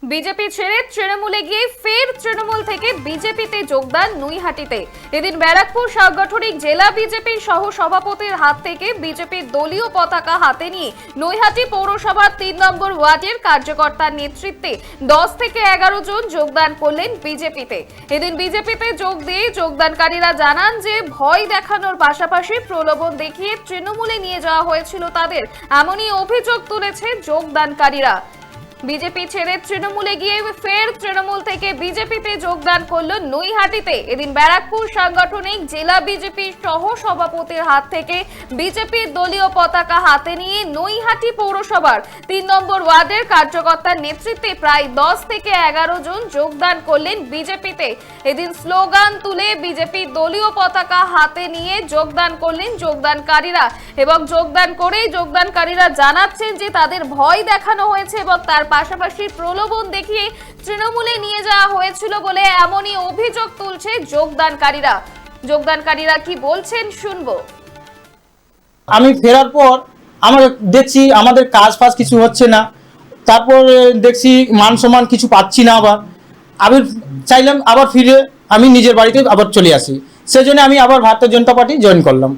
BJP ছেড়ে তৃণমূলে গিয়ে ফের তৃণমূল থেকে বিজেপিতে যোগদান নৈহাটিতে। এদিন ব্যারাকপুর সাংগঠনিক জেলা বিজেপি সহ সভাপতির হাত থেকে বিজেপির দলীয় পতাকা হাতে নিয়ে নৈহাটি পৌরসভার ৩ নম্বর ওয়ার্ডের কার্যকর্তার নেতৃত্বে 10 থেকে 11 জন যোগদান করলেন বিজেপিতে। এদিন বিজেপিতে যোগ দিয়ে যোগদানকারীরা জানান যে ভয় দেখানোর পাশাপাশি প্রলোভন দেখিয়ে তৃণমূলে নিয়ে যাওয়া হয়েছিল তাদের, এমনই অভিযোগ তুলেছে যোগদানকারীরা। বিজেপি ছেড়ে তৃণমূলে গিয়ে ফের তৃণমূল থেকে বিজেপিতে যোগদান করল নৈহাটিতে। এদিন ব্যারাকপুর সাংগঠনিক জেলা বিজেপি সহ সভাপতির হাত থেকে বিজেপির দলীয় পতাকা হাতে নিয়ে নৈহাটি পৌরসভার ৩ নম্বর ওয়ার্ডের কার্যকর্তার নেতৃত্বে প্রায় 10 থেকে 11 জন যোগদান করলেন বিজেপিতে। এদিন স্লোগান তুলে বিজেপির দলীয় পতাকা হাতে নিয়ে যোগদান করলেন যোগদানকারীরা এবং যোগদান করেই যোগদানকারীরা জানাচ্ছেন যে তাদের ভয় দেখানো হয়েছে এবং তার পাশাপাশি প্রলোভন দেখিয়ে তৃণমূলে নিয়ে যাওয়া হয়েছিল বলে এমনই অভিযোগ তুলছে যোগদানকারীরা কি বলছেন শুনবো। আমি ফেরার পর আমরা দেখছি আমাদের কাজ ফাজ কিছু হচ্ছে না, তারপর দেখছি মান সম্মান কিছু পাচ্ছি না, আবার চাইলাম আবার ফিরে আমি নিজের বাড়িতে আবার চলে আসি। সেজন্য আমি আবার ভারতীয় জনতা পার্টি জয়েন করলাম।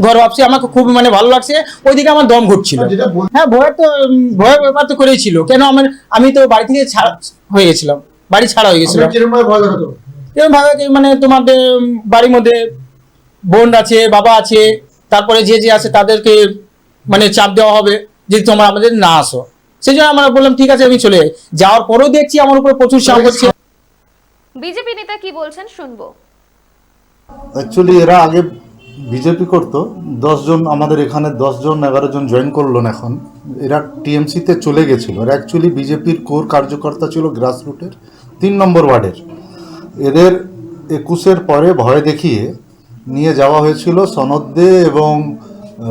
ঘর ভাবছি আমাকে খুব ভালো লাগছে। ওইদিকে আমার দম ঘুরছিল। হ্যাঁ, ভয়ের ব্যাপার তো করেই ছিল। কেন আমি তো বাড়ি থেকে হয়ে গেছিলাম, বাড়ি ছাড়া হয়ে গেছিলাম। এরকম ভাবে তোমাদের বাড়ির মধ্যে বোন আছে, বাবা আছে, তারপরে যে আছে তাদেরকে চাপ দেওয়া হবে যে তোমরা আমাদের না আসো। সেই জন্য আমরা বললাম ঠিক আছে আমি চলে যাই। যাওয়ার পরেও দেখছি আমার উপর প্রচুর চাপ হচ্ছে। বিজেপি নেতা কি বলছেন শুনবো। অ্যাকচুয়ালি এরা আগে বিজেপি করতো, 10 জন আমাদের এখানে 10 জন 11 জন জয়েন করলো। এখন এরা টিএমসিতে চলে গেছিল। এরা অ্যাকচুয়ালি বিজেপির কোর কার্যকর্তা ছিল গ্রাসরুটের 3 নম্বর ওয়ার্ডের। এদের 21-এর পরে ভয় দেখিয়ে নিয়ে যাওয়া হয়েছিল। সনদ দে এবং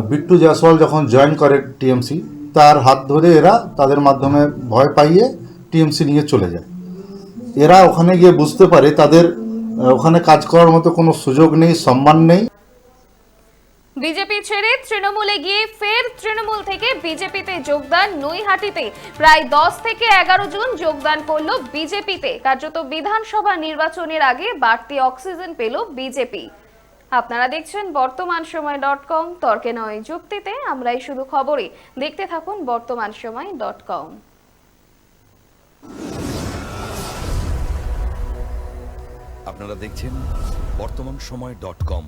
বিট্টু জয়সওয়াল যখন জয়েন করে টিএমসি, তার হাত ধরে এরা তাদের মাধ্যমে ভয় পাইয়ে টিএমসি নিয়ে চলে যায়। এরা ওখানে গিয়ে বুঝতে পারে তাদের ওখানে কাজ করার মতো কোনো সুযোগ নেই, সম্মান নেই। বিজেপি ছেড়ে তৃণমূলে গিয়ে ফের তৃণমূল থেকে বিজেপিতে যোগদান নৈহাটিতে প্রায় 10 থেকে 11 জন যোগদান করলো বিজেপিতে। কার্যত বিধানসভা নির্বাচনের আগে বাড়তি অক্সিজেন পেল বিজেপি। আপনারা দেখছেন বর্তমানসময়.com, তর্কে নয় যুক্তিতে আমরাই শুধু খবরই। দেখতে থাকুন বর্তমানসময়.com। আপনারা দেখছেন বর্তমানসময়.com।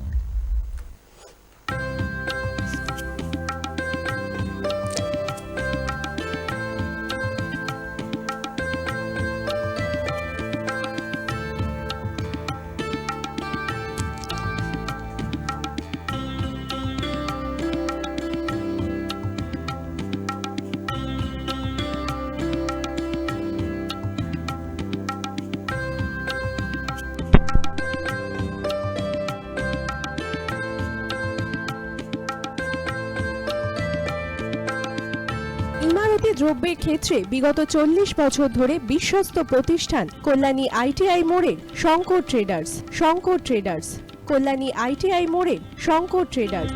ইমারতি দ্রব্যের ক্ষেত্রে বিগত 40 বছর ধরে বিশ্বস্ত প্রতিষ্ঠান কল্যাণী আইটিআই মোড়ের শঙ্কর ট্রেডার্স। কল্যাণী আইটিআই মোড়ের শঙ্কর ট্রেডার্স।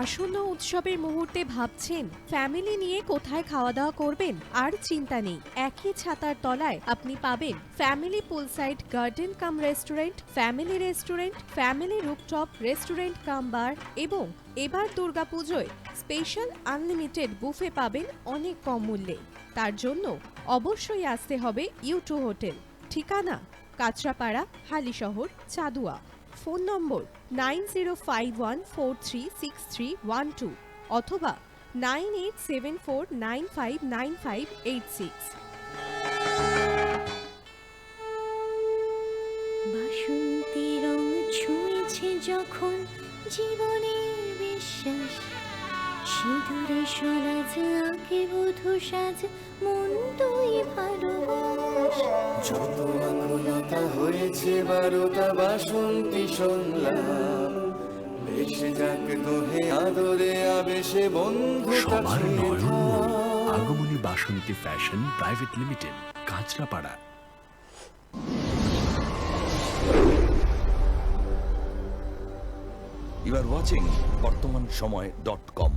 আসন্ন উৎসবের মুহূর্তে ভাবছেন ফ্যামিলি নিয়ে কোথায় খাওয়া দাওয়া করবেন? আর চিন্তা নেই, একই ছাতার তলায় আপনি পাবেন family poolside garden cum restaurant, family rooftop restaurant cum bar এবং এবার দুর্গাপুজোয় স্পেশাল আনলিমিটেড বুফে পাবেন অনেক কম মূল্যে। তার জন্য অবশ্যই আসতে হবে U2 হোটেল। ঠিকানা কাঁচরাপাড়া, হালিশহর, চাদুয়া। ফোন নম্বর 9051436312 অথবা 9874959586। বাসন্তী রং ছুঁয়েছে যখন জীবনের বিশ্বাস, সিঁদুরে সরাজ আঁকে বধূ সাজ, মন তুই ভালোবাস। যত আকুলতা হয়েছে বারোটা বাসন্তী শুনলাম, এসে যাক দোহে আদরে আবেশে বন্ধুতা সবার ছুঁয়ে নয়ন যায়। Agamani Basanti fashion private limited, Kanchrapara. You are watching বর্তমান সময়.com